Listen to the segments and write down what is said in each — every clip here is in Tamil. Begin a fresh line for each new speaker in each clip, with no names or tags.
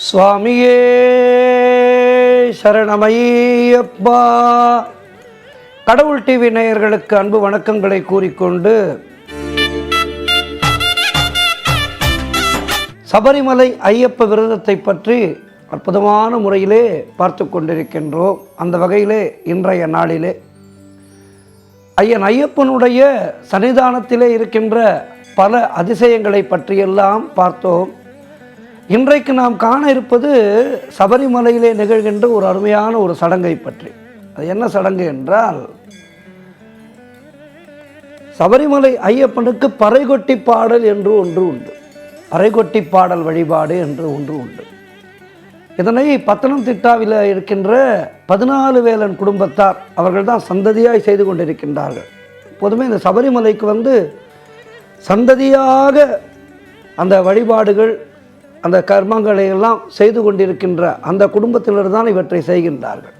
சுவாமியே சரணமையப்பா. கடவுள் டிவி நேயர்களுக்கு அன்பு வணக்கங்களை கூறிக்கொண்டு சபரிமலை ஐயப்ப விரதத்தை பற்றி அற்புதமான முறையிலே பார்த்து கொண்டிருக்கின்றோம். அந்த வகையிலே இன்றைய நாளிலே ஐயன் ஐயப்பனுடைய சன்னிதானத்திலே இருக்கின்ற பல அதிசயங்களை பற்றியெல்லாம் பார்த்தோம். இன்றைக்கு நாம் காண இருப்பது சபரிமலையிலே நிகழ்கின்ற ஒரு அருமையான ஒரு சடங்கை பற்றி. அது என்ன சடங்கு என்றால், சபரிமலை ஐயப்பனுக்கு பறைகொட்டி பாடல் என்று ஒன்று உண்டு. பறைகொட்டி பாடல் வழிபாடு என்று ஒன்று உண்டு. இதனை பத்தனம்திட்டாவில் இருக்கின்ற 14 வேலன் குடும்பத்தார் அவர்கள் தான் சந்ததியாய் செய்து கொண்டிருக்கின்றார்கள். பொதுமே இந்த சபரிமலைக்கு சந்ததியாக அந்த வழிபாடுகள் அந்த கர்மங்களை எல்லாம் செய்து கொண்டிருக்கின்ற அந்த குடும்பத்தினர் தான் இவற்றை செய்கின்றார்கள்.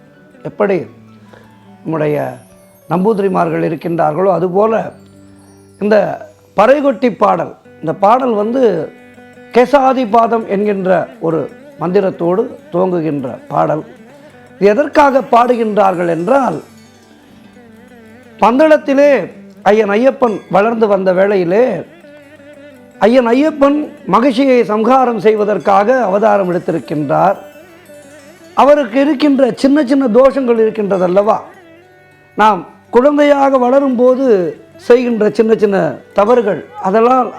எப்படி நம்முடைய நம்பூதிரிமார்கள் இருக்கின்றார்களோ அதுபோல் இந்த பறைகொட்டி பாடல், இந்த பாடல் கேசாதிபாதம் என்கின்ற ஒரு மந்திரத்தோடு துவங்குகின்ற பாடல். இது எதற்காக பாடுகின்றார்கள் என்றால், பந்தளத்திலே ஐயன் ஐயப்பன் வளர்ந்து வந்த வேளையிலே ஐயன் ஐயப்பன் மகிழ்ச்சியை சம்ஹாரம் செய்வதற்காக அவதாரம் எடுத்திருக்கின்றார். அவருக்கு இருக்கின்ற சின்ன சின்ன தோஷங்கள் இருக்கின்றதல்லவா, நாம் குழந்தையாக வளரும்போது செய்கின்ற சின்ன சின்ன தவறுகள்,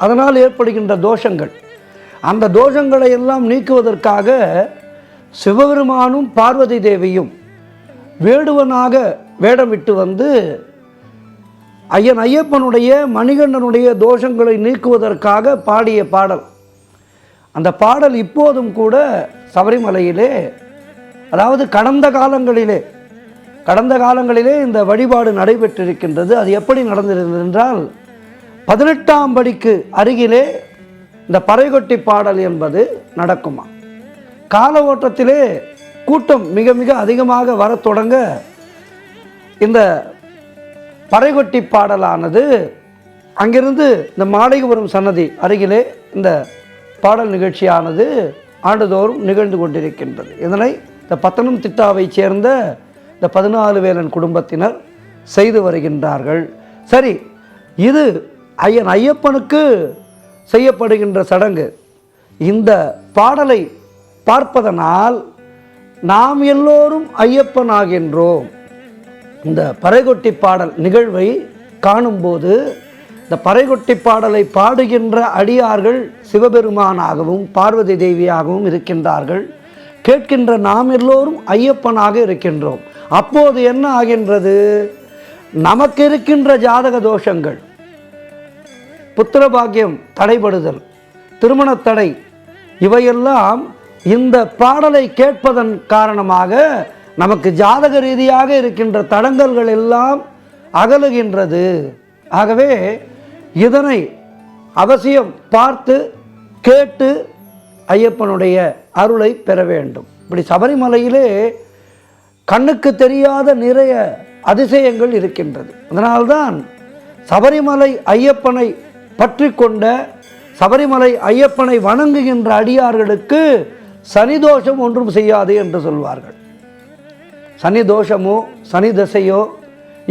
அதனால் ஏற்படுகின்ற தோஷங்கள், அந்த தோஷங்களை எல்லாம் நீக்குவதற்காக சிவபெருமானும் பார்வதி தேவியும் வேடுவனாக வேடமிட்டு ஐயன் ஐயப்பனுடைய மணிகண்டனுடைய தோஷங்களை நீக்குவதற்காக பாடிய பாடல். அந்த பாடல் இப்போதும் கூட சபரிமலையிலே, அதாவது கடந்த காலங்களிலே இந்த வழிபாடு நடைபெற்றிருக்கின்றது. அது எப்படி நடந்திருந்தது என்றால், 18ஆம் படிக்கு அருகிலே இந்த பறைகொட்டி பாடல் என்பது நடக்குமா. கால ஓட்டத்திலே கூட்டம் மிக மிக அதிகமாக வரத் தொடங்க இந்த பறைகொட்டி பாடலானது அங்கிருந்து இந்த மாளிகைபுரம் சன்னதி அருகிலே இந்த பாடல் நிகழ்ச்சியானது ஆண்டுதோறும் நிகழ்ந்து கொண்டிருக்கின்றது. இதனை இந்த பத்தனம்திட்டாவை சேர்ந்த இந்த 14 வேலன் குடும்பத்தினர் செய்து வருகின்றார்கள். சரி, இது ஐயன் ஐயப்பனுக்கு செய்யப்படுகின்ற சடங்கு. இந்த பாடலை பார்ப்பதனால் நாம் எல்லோரும் ஐயப்பன் ஆகின்றோம். இந்த பறைகொட்டி பாடல் நிகழ்வை காணும்போது இந்த பறைகொட்டி பாடலை பாடுகின்ற அடியார்கள் சிவபெருமானாகவும் பார்வதி தேவியாகவும் இருக்கின்றார்கள். கேட்கின்ற நாம் எல்லோரும் ஐயப்பனாக இருக்கின்றோம். அப்போது என்ன ஆகின்றது, நமக்கு இருக்கின்ற ஜாதக தோஷங்கள், புத்திரபாக்கியம் தடைபடுதல், திருமண தடை, இவையெல்லாம் இந்த பாடலை கேட்பதன் காரணமாக நமக்கு ஜாதக ரீதியாக இருக்கின்ற தடங்கல்கள் எல்லாம் அகலுகின்றது. ஆகவே இதனை அவசியம் பார்த்து கேட்டு ஐயப்பனுடைய அருளை பெற வேண்டும். இப்படி சபரிமலையிலே கண்ணுக்கு தெரியாத நிறைய அதிசயங்கள் இருக்கின்றது. அதனால்தான் சபரிமலை ஐயப்பனை பற்றி கொண்ட, சபரிமலை ஐயப்பனை வணங்குகின்ற அடியார்களுக்கு சனி தோஷம் ஒன்றும் செய்யாது என்று சொல்வார்கள். சனி தோஷமோ, சனி தசையோ,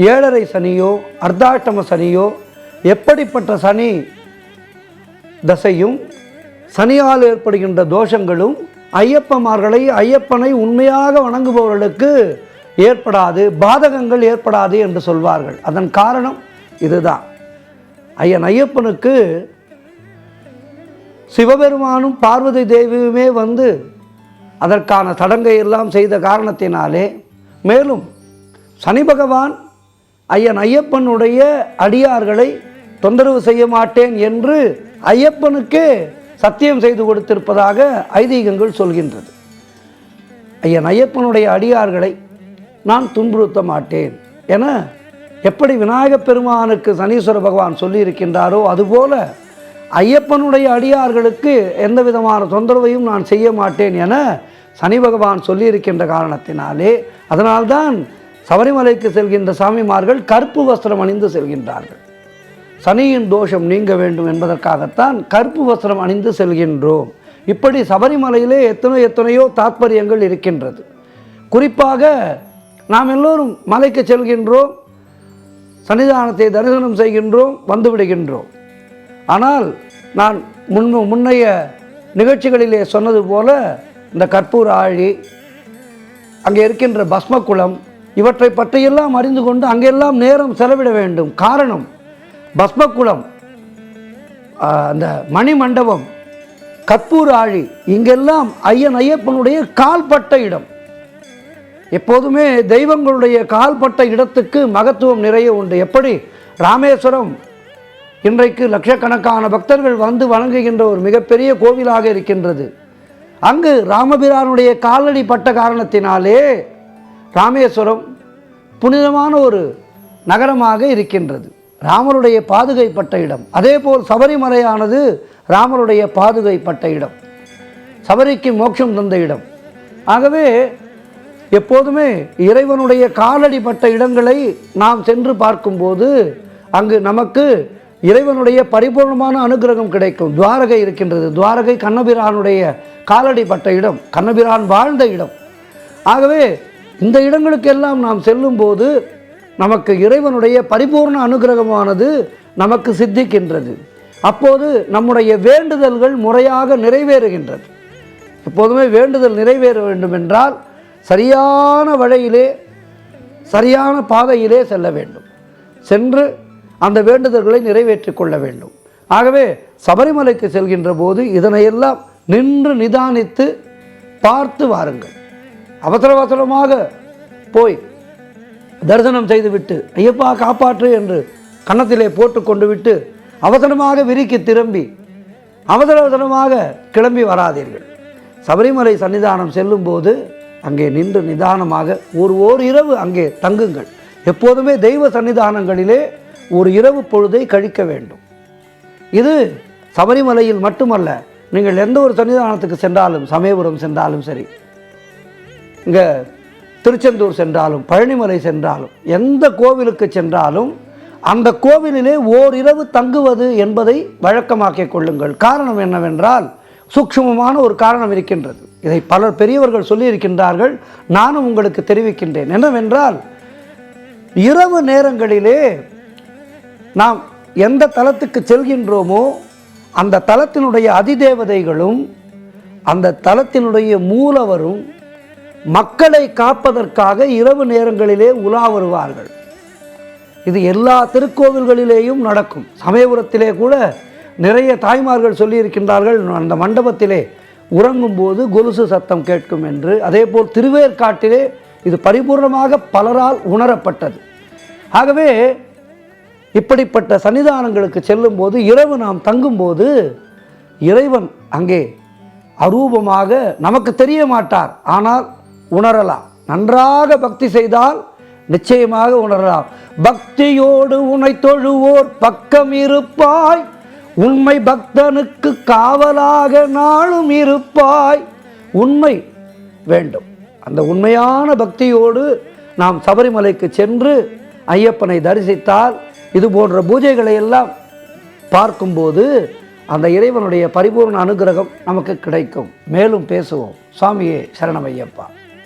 7.5 சனியோ, அர்த்தாஷ்டம சனியோ, எப்படிப்பட்ட சனி தசையும் சனியால் ஏற்படுகின்ற தோஷங்களும் ஐயப்பனை உண்மையாக வணங்குபவர்களுக்கு ஏற்படாது, பாதகங்கள் ஏற்படாது என்று சொல்வார்கள். அதன் காரணம் இதுதான். ஐயன் ஐயப்பனுக்கு சிவபெருமானும் பார்வதி தேவியுமே அதற்கான சடங்கை எல்லாம் செய்த காரணத்தினாலே, மேலும் சனி பகவான் ஐயன் ஐயப்பனுடைய அடியார்களை தொந்தரவு செய்ய மாட்டேன் என்று ஐயப்பனுக்கே சத்தியம் செய்து கொடுத்திருப்பதாக ஐதீகங்கள் சொல்கின்றது. ஐயன் ஐயப்பனுடைய அடியார்களை நான் துன்புறுத்த மாட்டேன் என எப்படி விநாயகப் பெருமானுக்கு சனீஸ்வர பகவான் சொல்லியிருக்கின்றாரோ, அதுபோல ஐயப்பனுடைய அடியார்களுக்கு எந்த விதமான தொந்தரவையும் நான் செய்ய மாட்டேன் என சனி பகவான் சொல்லியிருக்கின்ற காரணத்தினாலே, அதனால்தான் சபரிமலைக்கு செல்கின்ற சாமிமார்கள் கருப்பு வஸ்திரம் அணிந்து செல்கின்றார்கள். சனியின் தோஷம் நீங்க வேண்டும் என்பதற்காகத்தான் கருப்பு வஸ்திரம் அணிந்து செல்கின்றோம். இப்படி சபரிமலையிலே எத்தனையோ தாத்பரியங்கள் இருக்கின்றது. குறிப்பாக நாம் எல்லோரும் மலைக்கு செல்கின்றோம், சன்னிதானத்தை தரிசனம் செய்கின்றோம், வந்து விடுகின்றோம். ஆனால் நான் முன்னைய நிகழ்ச்சிகளிலே சொன்னது போல இந்த கற்பூர ஆழி, அங்கே இருக்கின்ற பஸ்மக்குளம், இவற்றை பற்றியெல்லாம் அறிந்து கொண்டு அங்கெல்லாம் நேரம் செலவிட வேண்டும். காரணம், பஸ்மக்குளம், அந்த மணிமண்டபம், கற்பூர ஆழி, இங்கெல்லாம் ஐயப்பனுடைய கால்பட்ட இடம். எப்போதுமே தெய்வங்களுடைய கால்பட்ட இடத்துக்கு மகத்துவம் நிறைய உண்டு. எப்படி ராமேஸ்வரம் இன்றைக்கு லட்சக்கணக்கான பக்தர்கள் வந்து வணங்குகின்ற ஒரு மிகப்பெரிய கோவிலாக இருக்கின்றது. அங்கு ராமபிரானுடைய காலடி பட்ட காரணத்தினாலே ராமேஸ்வரம் புனிதமான ஒரு நகரமாக இருக்கின்றது. ராமருடைய பாதுகைப்பட்ட இடம். அதேபோல் சபரிமலையானது ராமருடைய பாதுகைப்பட்ட இடம், சபரிக்கு மோட்சம் தந்த இடம். ஆகவே எப்போதுமே இறைவனுடைய காலடிப்பட்ட இடங்களை நாம் சென்று பார்க்கும்போது அங்கு நமக்கு இறைவனுடைய பரிபூர்ணமான அனுகிரகம் கிடைக்கும். துவாரகை இருக்கின்றது. துவாரகை கண்ணபிரானுடைய காலடிப்பட்ட இடம், கண்ணபிரான் வாழ்ந்த இடம். ஆகவே இந்த இடங்களுக்கெல்லாம் நாம் செல்லும்போது நமக்கு இறைவனுடைய பரிபூர்ண அனுகிரகமானது நமக்கு சித்திக்கின்றது. அப்போது நம்முடைய வேண்டுதல்கள் முறையாக நிறைவேறுகின்றது. எப்போதுமே வேண்டுதல் நிறைவேற வேண்டும் என்றால் சரியான வழியிலே, சரியான பாதையிலே செல்ல வேண்டும். சென்று அந்த வேண்டுதல்களை நிறைவேற்றி கொள்ள வேண்டும். ஆகவே சபரிமலைக்கு செல்கின்ற போது இதனையெல்லாம் நின்று நிதானித்து பார்த்து வாருங்கள். அவசரமாக போய் தரிசனம் செய்துவிட்டு ஐயப்பா காப்பாற்று என்று கன்னத்திலே போட்டு கொண்டு விட்டு அவசரமாக விரிக்கி திரும்பி அவசரமாக கிளம்பி வராதீர்கள். சபரிமலை சன்னிதானம் செல்லும்போது அங்கே நின்று நிதானமாக ஓர் இரவு அங்கே தங்குங்கள். எப்போதுமே தெய்வ சன்னிதானங்களிலே ஒரு இரவு பொழுதை கழிக்க வேண்டும். இது சபரிமலையில் மட்டுமல்ல, நீங்கள் எந்த ஒரு சன்னிதானத்துக்கு சென்றாலும், சமயபுரம் சென்றாலும் சரி, இங்கே திருச்செந்தூர் சென்றாலும், பழனிமலை சென்றாலும், எந்த கோவிலுக்கு சென்றாலும் அந்த கோவிலிலே ஓரிரவு தங்குவது என்பதை வழக்கமாக்கிக் கொள்ளுங்கள். காரணம் என்னவென்றால் சூக்ஷ்மமான ஒரு காரணம் இருக்கின்றது. இதை பலர் பெரியவர்கள் சொல்லியிருக்கின்றார்கள், நானும் உங்களுக்கு தெரிவிக்கின்றேன். என்னவென்றால் இரவு நேரங்களிலே நாம் எந்த தலத்துக்கு செல்கின்றோமோ அந்த தலத்தினுடைய அதிதேவதைகளும் அந்த தலத்தினுடைய மூலவரும் மக்களை காப்பதற்காக இரவு நேரங்களிலே உலா வருவார்கள். இது எல்லா திருக்கோவில்களிலேயும் நடக்கும். சமயபுரத்திலே கூட நிறைய தாய்மார்கள் சொல்லியிருக்கின்றார்கள், அந்த மண்டபத்திலே உறங்கும்போது கொலுசு சத்தம் கேட்கும் என்று. அதேபோல் திருவேற்காட்டிலே இது பரிபூர்ணமாக பலரால் உணரப்பட்டது. ஆகவே இப்படிப்பட்ட சன்னிதானங்களுக்கு செல்லும்போது இரவு நாம் தங்கும்போது இறைவன் அங்கே அரூபமாக நமக்கு தெரிய மாட்டார், ஆனால் உணரலாம். நன்றாக பக்தி செய்தால் நிச்சயமாக உணரலாம். பக்தியோடு உன்னை தொழுவோர் பக்கம் இருப்பாய், உண்மை பக்தனுக்கு காவலாக நாளும் இருப்பாய். உண்மை வேண்டும். அந்த உண்மையான பக்தியோடு நாம் சபரிமலைக்கு சென்று ஐயப்பனை தரிசித்தால் இது போன்ற பூஜைகளை எல்லாம் பார்க்கும்போது அந்த இறைவனுடைய பரிபூர்ண அனுகிரகம் நமக்கு கிடைக்கும். மேலும் பேசுவோம். சுவாமியே சரணம் ஐயப்பா.